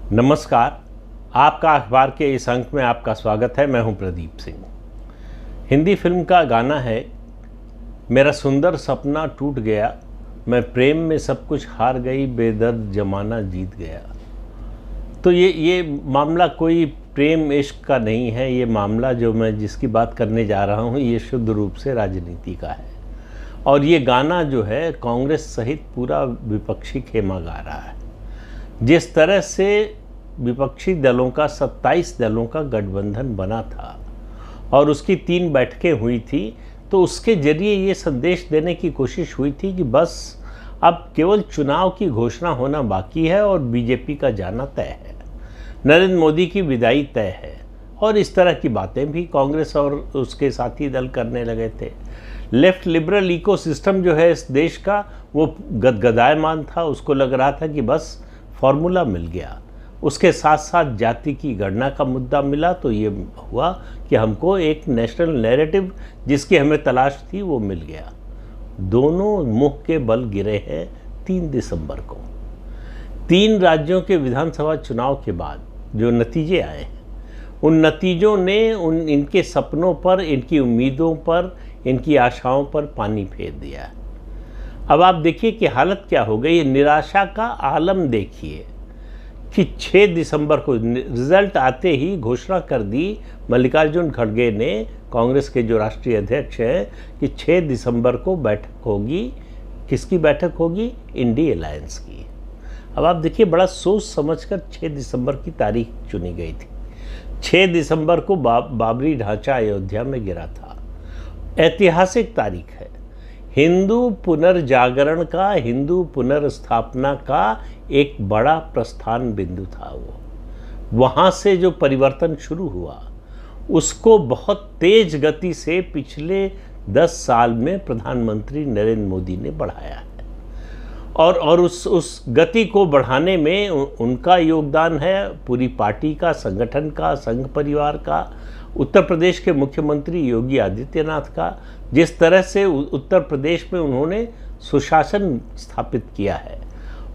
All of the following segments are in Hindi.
नमस्कार। आपका अखबार के इस अंक में आपका स्वागत है। मैं हूं प्रदीप सिंह। हिंदी फिल्म का गाना है, मेरा सुंदर सपना टूट गया, मैं प्रेम में सब कुछ हार गई, बेदर्द जमाना जीत गया। तो ये मामला कोई प्रेम इश्क का नहीं है। ये मामला जो मैं जिसकी बात करने जा रहा हूं, ये शुद्ध रूप से राजनीति का है। और ये गाना जो है कांग्रेस सहित पूरा विपक्षी खेमा गा रहा है। जिस तरह से विपक्षी दलों का 27 दलों का गठबंधन बना था और उसकी 3 बैठकें हुई थी, तो उसके जरिए ये संदेश देने की कोशिश हुई थी कि बस अब केवल चुनाव की घोषणा होना बाकी है और बीजेपी का जाना तय है, नरेंद्र मोदी की विदाई तय है। और इस तरह की बातें भी कांग्रेस और उसके साथी दल करने लगे थे। लेफ्ट लिबरल इकोसिस्टम जो है इस देश का, वो गदगदायमान था। उसको लग रहा था कि बस फॉर्मूला मिल गया। उसके साथ साथ जाति की गणना का मुद्दा मिला, तो ये हुआ कि हमको एक नेशनल नैरेटिव जिसकी हमें तलाश थी वो मिल गया। दोनों मुंह के बल गिरे हैं 3 दिसंबर को। 3 राज्यों के विधानसभा चुनाव के बाद जो नतीजे आए हैं, उन नतीजों ने इनके सपनों पर, इनकी उम्मीदों पर, इनकी आशाओं पर पानी फेर दिया। अब आप देखिए कि हालत क्या हो गई। निराशा का आलम देखिए कि 6 दिसंबर को रिजल्ट आते ही घोषणा कर दी मल्लिकार्जुन खड़गे ने, कांग्रेस के जो राष्ट्रीय अध्यक्ष हैं, कि 6 दिसंबर को बैठक होगी। किसकी बैठक होगी? इंडी अलायंस की। अब आप देखिए, बड़ा सोच समझकर 6 दिसंबर की तारीख चुनी गई थी। 6 दिसंबर को बाबरी ढांचा अयोध्या में गिरा था। ऐतिहासिक तारीख है। हिंदू पुनर्जागरण का, हिंदू पुनर्स्थापना का एक बड़ा प्रस्थान बिंदु था वो। वहाँ से जो परिवर्तन शुरू हुआ, उसको बहुत तेज गति से पिछले 10 साल में प्रधानमंत्री नरेंद्र मोदी ने बढ़ाया है। और उस गति को बढ़ाने में उनका योगदान है, पूरी पार्टी का, संगठन का, संघ परिवार का, उत्तर प्रदेश के मुख्यमंत्री योगी आदित्यनाथ का। जिस तरह से उत्तर प्रदेश में उन्होंने सुशासन स्थापित किया है,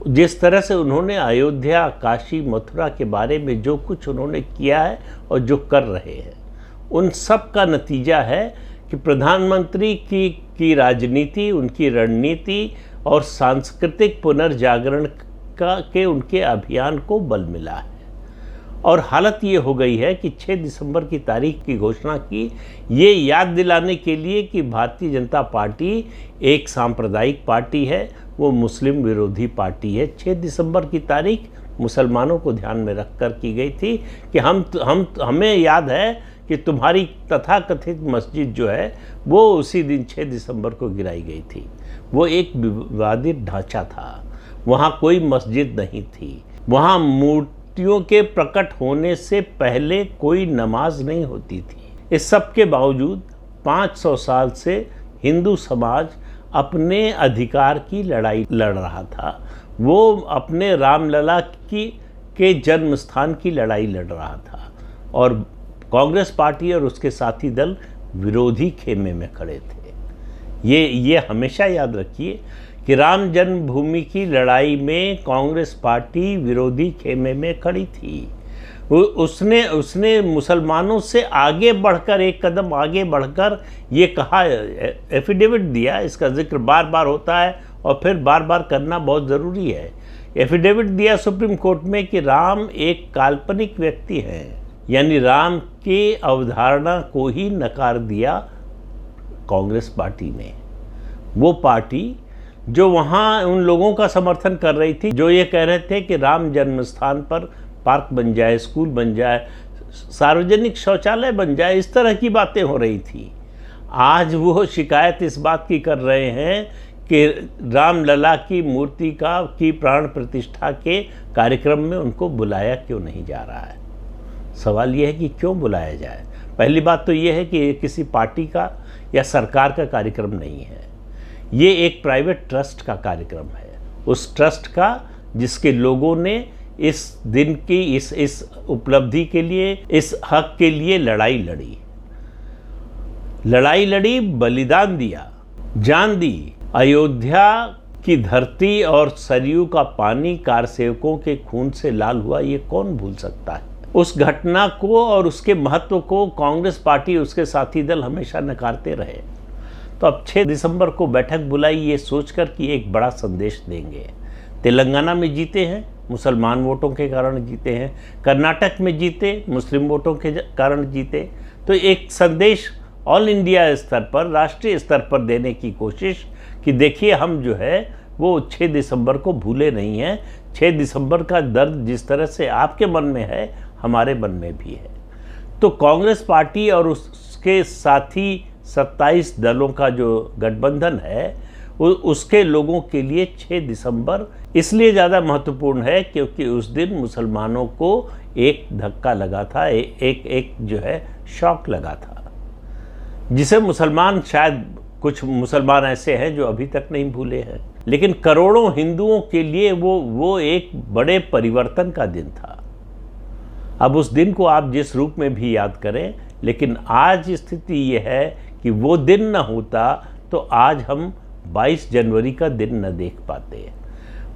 जिस तरह से उन्होंने अयोध्या, काशी, मथुरा के बारे में जो कुछ उन्होंने किया है और जो कर रहे हैं, उन सब का नतीजा है कि प्रधानमंत्री की राजनीति, उनकी रणनीति और सांस्कृतिक पुनर्जागरण के उनके अभियान को बल मिला है। और हालत ये हो गई है कि 6 दिसंबर की तारीख की घोषणा की, ये याद दिलाने के लिए कि भारतीय जनता पार्टी एक सांप्रदायिक पार्टी है, वो मुस्लिम विरोधी पार्टी है। 6 दिसंबर की तारीख मुसलमानों को ध्यान में रखकर की गई थी कि हमें याद है कि तुम्हारी तथाकथित मस्जिद जो है वो उसी दिन 6 दिसंबर को गिराई गई थी। वो एक विवादित ढांचा था, वहाँ कोई मस्जिद नहीं थी, वहाँ मूर्तियों के प्रकट होने से पहले कोई नमाज नहीं होती थी। इस सब के बावजूद 500 साल से हिंदू समाज अपने अधिकार की लड़ाई लड़ रहा था। वो अपने रामलला के जन्म स्थान की लड़ाई लड़ रहा था और कांग्रेस पार्टी और उसके साथी दल विरोधी खेमे में खड़े थे। ये हमेशा याद रखिए कि राम जन्मभूमि की लड़ाई में कांग्रेस पार्टी विरोधी खेमे में खड़ी थी। उसने मुसलमानों से आगे बढ़कर, एक कदम आगे बढ़कर ये कहा, एफिडेविट दिया, इसका जिक्र बार बार होता है और फिर बार बार करना बहुत ज़रूरी है। एफिडेविट दिया सुप्रीम कोर्ट में कि राम एक काल्पनिक व्यक्ति हैं, यानी राम के अवधारणा को ही नकार दिया कांग्रेस पार्टी ने। वो पार्टी जो वहाँ उन लोगों का समर्थन कर रही थी जो ये कह रहे थे कि राम जन्म स्थान पर पार्क बन जाए, स्कूल बन जाए, सार्वजनिक शौचालय बन जाए, इस तरह की बातें हो रही थी। आज वो शिकायत इस बात की कर रहे हैं कि रामलला की मूर्ति की प्राण प्रतिष्ठा के कार्यक्रम में उनको बुलाया क्यों नहीं जा रहा है। सवाल ये है कि क्यों बुलाया जाए। पहली बात तो ये है कि ये किसी पार्टी का या सरकार का कार्यक्रम नहीं है, ये एक प्राइवेट ट्रस्ट का कार्यक्रम है। उस ट्रस्ट का जिसके लोगों ने इस दिन की इस उपलब्धि के लिए, इस हक के लिए लड़ाई लड़ी, बलिदान दिया, जान दी। अयोध्या कि धरती और सरयू का पानी कारसेवकों के खून से लाल हुआ, ये कौन भूल सकता है। उस घटना को और उसके महत्व को कांग्रेस पार्टी, उसके साथी दल हमेशा नकारते रहे। तो अब 6 दिसंबर को बैठक बुलाई ये सोचकर कि एक बड़ा संदेश देंगे। तेलंगाना में जीते हैं, मुसलमान वोटों के कारण जीते हैं। कर्नाटक में जीते, मुस्लिम वोटों के कारण जीते। तो एक संदेश ऑल इंडिया स्तर पर, राष्ट्रीय स्तर पर देने की कोशिश कि देखिए हम जो है वो 6 दिसंबर को भूले नहीं हैं। 6 दिसंबर का दर्द जिस तरह से आपके मन में है, हमारे मन में भी है। तो कांग्रेस पार्टी और उसके साथी 27 दलों का जो गठबंधन है, उसके लोगों के लिए 6 दिसंबर इसलिए ज़्यादा महत्वपूर्ण है क्योंकि उस दिन मुसलमानों को एक धक्का लगा था, एक जो है शॉक लगा था, जिसे मुसलमान, शायद कुछ मुसलमान ऐसे हैं जो अभी तक नहीं भूले हैं, लेकिन करोड़ों हिंदुओं के लिए वो एक बड़े परिवर्तन का दिन था। अब उस दिन को आप जिस रूप में भी याद करें, लेकिन आज स्थिति ये है कि वो दिन न होता तो आज हम 22 जनवरी का दिन न देख पाते।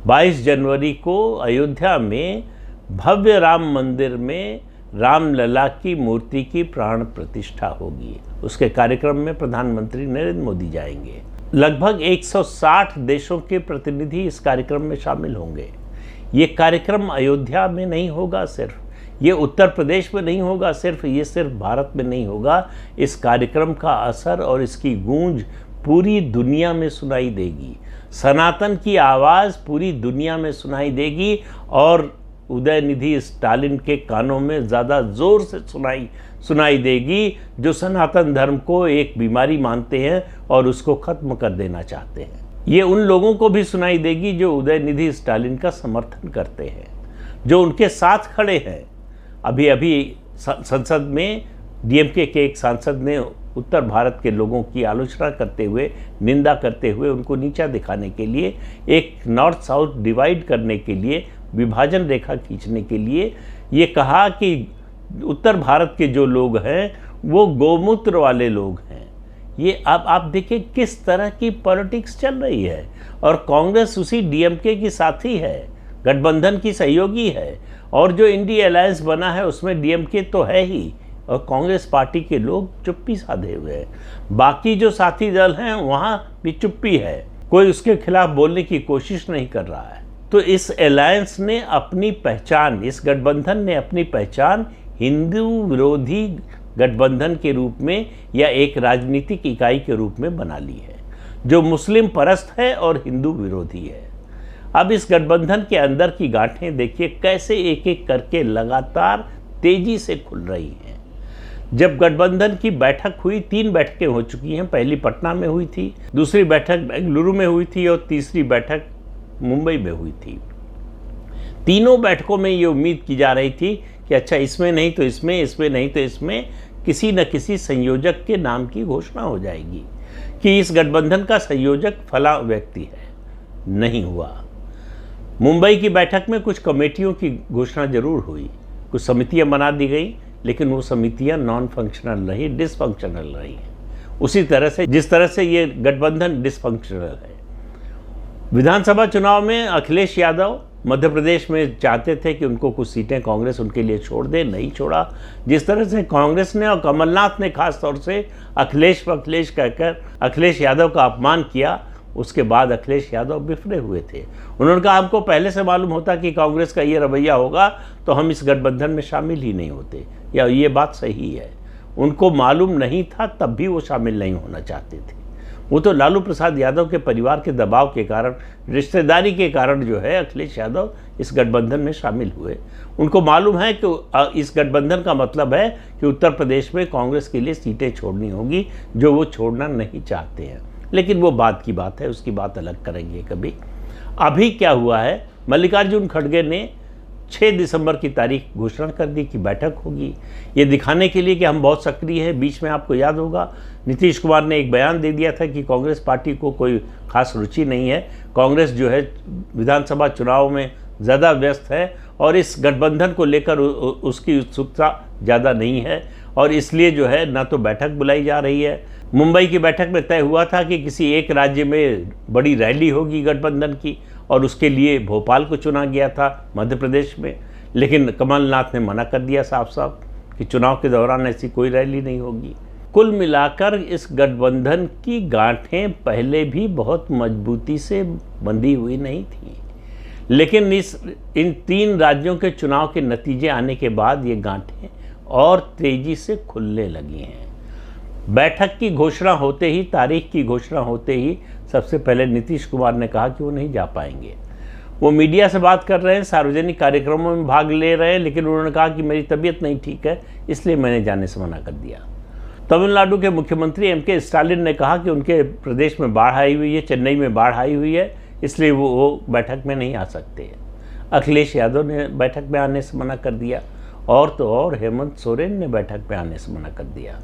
22 जनवरी को अयोध्या में भव्य राम मंदिर में रामलला की मूर्ति की प्राण प्रतिष्ठा होगी। उसके कार्यक्रम में प्रधानमंत्री नरेंद्र मोदी जाएंगे। लगभग 160 देशों के प्रतिनिधि इस कार्यक्रम में शामिल होंगे। ये कार्यक्रम अयोध्या में नहीं होगा, सिर्फ ये उत्तर प्रदेश में नहीं होगा, ये सिर्फ भारत में नहीं होगा। इस कार्यक्रम का असर और इसकी गूंज पूरी दुनिया में सुनाई देगी। सनातन की आवाज़ पूरी दुनिया में सुनाई देगी और उदयनिधि स्टालिन के कानों में ज़्यादा ज़ोर से सुनाई देगी, जो सनातन धर्म को एक बीमारी मानते हैं और उसको ख़त्म कर देना चाहते हैं। ये उन लोगों को भी सुनाई देगी जो उदयनिधि स्टालिन का समर्थन करते हैं, जो उनके साथ खड़े हैं। अभी संसद में डीएमके के एक सांसद ने उत्तर भारत के लोगों की आलोचना करते हुए, निंदा करते हुए, उनको नीचा दिखाने के लिए, एक नॉर्थ साउथ डिवाइड करने के लिए, विभाजन रेखा खींचने के लिए ये कहा कि उत्तर भारत के जो लोग हैं वो गोमूत्र वाले लोग हैं। ये अब आप देखिए किस तरह की पॉलिटिक्स चल रही है। और कांग्रेस उसी डीएमके की साथी है, गठबंधन की सहयोगी है, और जो इंडिया अलायंस बना है उसमें डीएमके तो है ही, और कांग्रेस पार्टी के लोग चुप्पी साधे हुए हैं। बाकी जो साथी दल हैं वहाँ भी चुप्पी है, कोई उसके खिलाफ बोलने की कोशिश नहीं कर रहा है। तो इस अलायंस ने अपनी पहचान, इस गठबंधन ने अपनी पहचान हिंदू विरोधी गठबंधन के रूप में या एक राजनीतिक इकाई के रूप में बना ली है, जो मुस्लिम परस्त है और हिंदू विरोधी है। अब इस गठबंधन के अंदर की गांठें देखिए कैसे एक एक करके लगातार तेजी से खुल रही हैं। जब गठबंधन की बैठक हुई, 3 बैठकें हो चुकी हैं। पहली पटना में हुई थी, दूसरी बैठक बेंगलुरु में हुई थी और तीसरी बैठक मुंबई में हुई थी। तीनों बैठकों में ये उम्मीद की जा रही थी कि अच्छा इसमें नहीं तो इसमें, इसमें नहीं तो इसमें किसी न किसी संयोजक के नाम की घोषणा हो जाएगी कि इस गठबंधन का संयोजक फला व्यक्ति है। नहीं हुआ। मुंबई की बैठक में कुछ कमेटियों की घोषणा जरूर हुई, कुछ समितियां बना दी गई, लेकिन वो समितियां नॉन फंक्शनल रही, डिसफंक्शनल रही। उसी तरह से जिस तरह से ये गठबंधन डिसफंक्शनल है। विधानसभा चुनाव में अखिलेश यादव मध्य प्रदेश में चाहते थे कि उनको कुछ सीटें कांग्रेस उनके लिए छोड़ दे, नहीं छोड़ा। जिस तरह से कांग्रेस ने और कमलनाथ ने खास तौर से अखिलेश कहकर अखिलेश यादव का अपमान किया, उसके बाद अखिलेश यादव बिफरे हुए थे। उन्होंने कहा हमको पहले से मालूम होता कि कांग्रेस का ये रवैया होगा तो हम इस गठबंधन में शामिल ही नहीं होते, या ये बात सही है। उनको मालूम नहीं था तब भी वो शामिल नहीं होना चाहते थे। वो तो लालू प्रसाद यादव के परिवार के दबाव के कारण, रिश्तेदारी के कारण जो है अखिलेश यादव इस गठबंधन में शामिल हुए। उनको मालूम है कि इस गठबंधन का मतलब है कि उत्तर प्रदेश में कांग्रेस के लिए सीटें छोड़नी होगी, जो वो छोड़ना नहीं चाहते हैं। लेकिन वो बात की बात है, उसकी बात अलग करेंगे कभी। अभी क्या हुआ है, मल्लिकार्जुन खड़गे ने 6 दिसंबर की तारीख घोषणा कर दी कि बैठक होगी, ये दिखाने के लिए कि हम बहुत सक्रिय हैं। बीच में आपको याद होगा नीतीश कुमार ने एक बयान दे दिया था कि कांग्रेस पार्टी को कोई खास रुचि नहीं है, कांग्रेस जो है विधानसभा चुनाव में ज़्यादा व्यस्त है और इस गठबंधन को लेकर उसकी उत्सुकता ज़्यादा नहीं है। और इसलिए जो है ना तो बैठक बुलाई जा रही है। मुंबई की बैठक में तय हुआ था कि किसी एक राज्य में बड़ी रैली होगी गठबंधन की, और उसके लिए भोपाल को चुना गया था, मध्य प्रदेश में। लेकिन कमलनाथ ने मना कर दिया साफ साफ कि चुनाव के दौरान ऐसी कोई रैली नहीं होगी। कुल मिलाकर इस गठबंधन की गांठें पहले भी बहुत मजबूती से बंधी हुई नहीं थी, लेकिन इन 3 राज्यों के चुनाव के नतीजे आने के बाद ये गांठें और तेजी से खुलने लगी हैं। बैठक की घोषणा होते ही, तारीख की घोषणा होते ही सबसे पहले नीतीश कुमार ने कहा कि वो नहीं जा पाएंगे। वो मीडिया से बात कर रहे हैं, सार्वजनिक कार्यक्रमों में भाग ले रहे हैं, लेकिन उन्होंने कहा कि मेरी तबीयत नहीं ठीक है, इसलिए मैंने जाने से मना कर दिया। तमिलनाडु के मुख्यमंत्री एम.के. स्टालिन ने कहा कि उनके प्रदेश में बाढ़ आई हुई है, चेन्नई में बाढ़ आई हुई है, इसलिए वो बैठक में नहीं आ सकते। अखिलेश यादव ने बैठक में आने से मना कर दिया, और तो और हेमंत सोरेन ने बैठक में आने से मना कर दिया।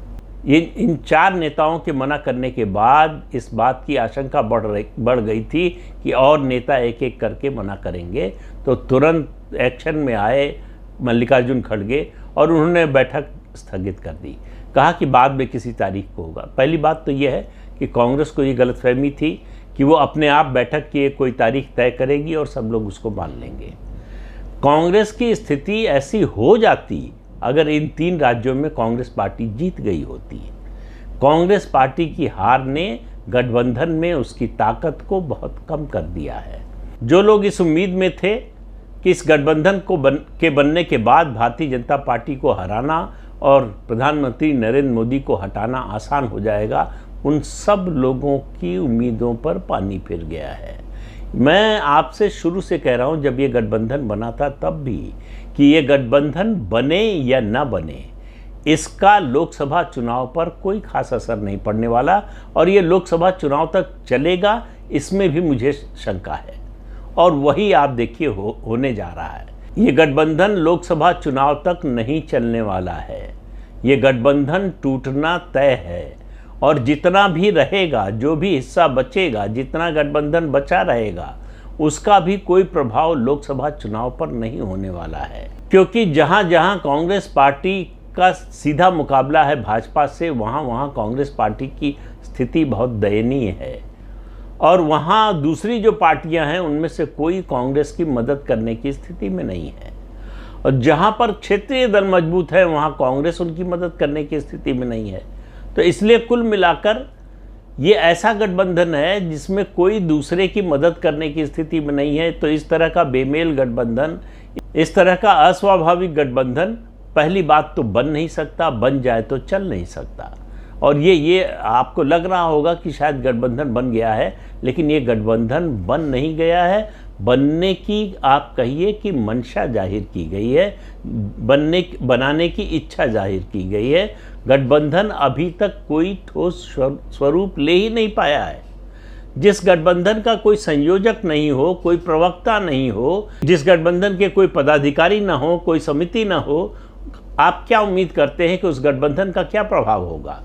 इन 4 नेताओं के मना करने के बाद इस बात की आशंका बढ़ गई थी कि और नेता एक एक करके मना करेंगे, तो तुरंत एक्शन में आए मल्लिकार्जुन खड़गे और उन्होंने बैठक स्थगित कर दी। कहा कि बाद में किसी तारीख को होगा। पहली बात तो यह है कि कांग्रेस को ये गलतफहमी थी कि वो अपने आप बैठक की कोई तारीख तय करेगी और सब लोग उसको मान लेंगे। कांग्रेस की स्थिति ऐसी हो जाती अगर इन 3 राज्यों में कांग्रेस पार्टी जीत गई होती। कांग्रेस पार्टी की हार ने गठबंधन में उसकी ताकत को बहुत कम कर दिया है। जो लोग इस उम्मीद में थे कि इस गठबंधन के बनने के बाद भारतीय जनता पार्टी को हराना और प्रधानमंत्री नरेंद्र मोदी को हटाना आसान हो जाएगा, उन सब लोगों की उम्मीदों पर पानी फिर गया है। मैं आपसे शुरू से कह रहा हूं, जब ये गठबंधन बना था तब भी, कि ये गठबंधन बने या ना बने, इसका लोकसभा चुनाव पर कोई खास असर नहीं पड़ने वाला, और ये लोकसभा चुनाव तक चलेगा इसमें भी मुझे शंका है। और वही आप देखिए होने जा रहा है। ये गठबंधन लोकसभा चुनाव तक नहीं चलने वाला है। ये गठबंधन टूटना तय है, और जितना भी रहेगा, जो भी हिस्सा बचेगा, जितना गठबंधन बचा रहेगा, उसका भी कोई प्रभाव लोकसभा चुनाव पर नहीं होने वाला है। क्योंकि जहां जहां कांग्रेस पार्टी का सीधा मुकाबला है भाजपा से, वहां वहां कांग्रेस पार्टी की स्थिति बहुत दयनीय है, और वहाँ दूसरी जो पार्टियां हैं उनमें से कोई कांग्रेस की मदद करने की स्थिति में नहीं है। और जहाँ पर क्षेत्रीय दल मजबूत है वहाँ कांग्रेस उनकी मदद करने की स्थिति में नहीं है। तो इसलिए कुल मिलाकर ये ऐसा गठबंधन है जिसमें कोई दूसरे की मदद करने की स्थिति में नहीं है। तो इस तरह का बेमेल गठबंधन, इस तरह का अस्वाभाविक गठबंधन पहली बात तो बन नहीं सकता, बन जाए तो चल नहीं सकता। और ये आपको लग रहा होगा कि शायद गठबंधन बन गया है, लेकिन ये गठबंधन बन नहीं गया है। बनने की आप कहिए कि मंशा जाहिर की गई है, बनाने की इच्छा जाहिर की गई है। गठबंधन अभी तक कोई ठोस स्वरूप ले ही नहीं पाया है। जिस गठबंधन का कोई संयोजक नहीं हो, कोई प्रवक्ता नहीं हो, जिस गठबंधन के कोई पदाधिकारी ना हो, कोई समिति ना हो, आप क्या उम्मीद करते हैं कि उस गठबंधन का क्या प्रभाव होगा?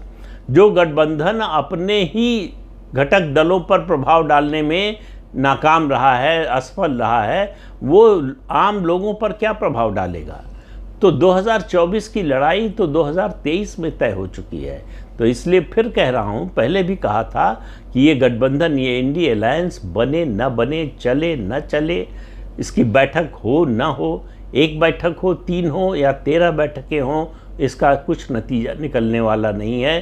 जो गठबंधन अपने ही घटक दलों पर प्रभाव डालने में नाकाम रहा है, असफल रहा है, वो आम लोगों पर क्या प्रभाव डालेगा? तो 2024 की लड़ाई तो 2023 में तय हो चुकी है। तो इसलिए फिर कह रहा हूँ, पहले भी कहा था कि ये गठबंधन, ये इंडी अलायंस बने न बने, चले न चले, इसकी बैठक हो ना हो, 1 बैठक हो, 3 हो या 13 बैठकें हों, इसका कुछ नतीजा निकलने वाला नहीं है।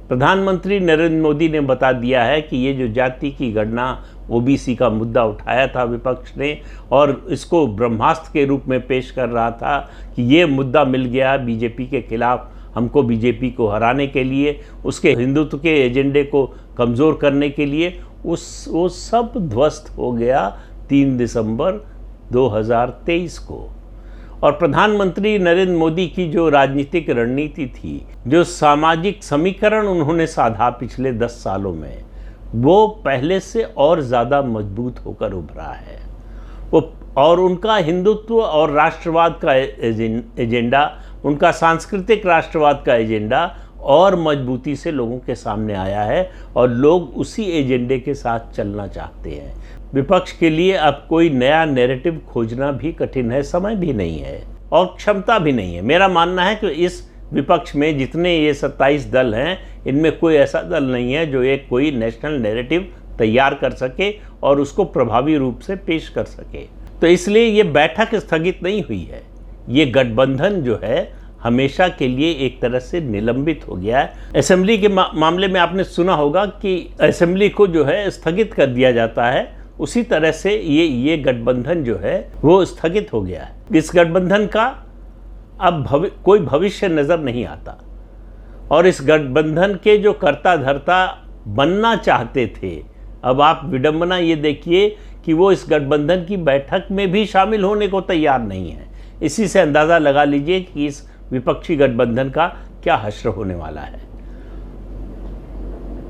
प्रधानमंत्री नरेंद्र मोदी ने बता दिया है कि ये जो जाति की गणना, ओबीसी का मुद्दा उठाया था विपक्ष ने और इसको ब्रह्मास्त्र के रूप में पेश कर रहा था कि ये मुद्दा मिल गया बीजेपी के खिलाफ, हमको बीजेपी को हराने के लिए, उसके हिंदुत्व के एजेंडे को कमज़ोर करने के लिए, वो सब ध्वस्त हो गया 3 दिसंबर 2023 को। और प्रधानमंत्री नरेंद्र मोदी की जो राजनीतिक रणनीति थी, जो सामाजिक समीकरण उन्होंने साधा पिछले 10 सालों में, वो पहले से और ज़्यादा मजबूत होकर उभरा है। और उनका हिंदुत्व और राष्ट्रवाद का एजेंडा, उनका सांस्कृतिक राष्ट्रवाद का एजेंडा और मजबूती से लोगों के सामने आया है, और लोग उसी एजेंडे के साथ चलना चाहते हैं। विपक्ष के लिए अब कोई नया नैरेटिव खोजना भी कठिन है, समय भी नहीं है और क्षमता भी नहीं है। मेरा मानना है कि इस विपक्ष में जितने ये 27 दल हैं, इनमें कोई ऐसा दल नहीं है जो एक कोई नेशनल नैरेटिव तैयार कर सके और उसको प्रभावी रूप से पेश कर सके। तो इसलिए ये बैठक स्थगित नहीं हुई है, ये गठबंधन जो है हमेशा के लिए एक तरह से निलंबित हो गया है। असेंबली के मामले में आपने सुना होगा कि असेंबली को जो है स्थगित कर दिया जाता है, उसी तरह से ये गठबंधन जो है वो स्थगित हो गया है। इस गठबंधन का अब कोई भविष्य नज़र नहीं आता और इस गठबंधन के जो कर्ता धर्ता बनना चाहते थे, अब आप विडंबना ये देखिए कि वो इस गठबंधन की बैठक में भी शामिल होने को तैयार नहीं है। इसी से अंदाज़ा लगा लीजिए कि इस विपक्षी गठबंधन का क्या हश्र होने वाला है।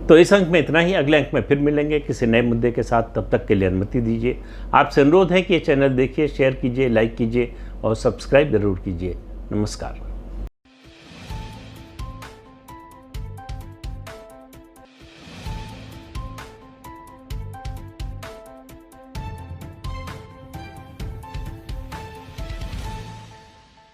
तो इस अंक में इतना ही, अगले अंक में फिर मिलेंगे किसी नए मुद्दे के साथ। तब तक के लिए अनुमति दीजिए। आपसे अनुरोध है कि ये चैनल देखिए, शेयर कीजिए, लाइक कीजिए और सब्सक्राइब जरूर कीजिए। नमस्कार।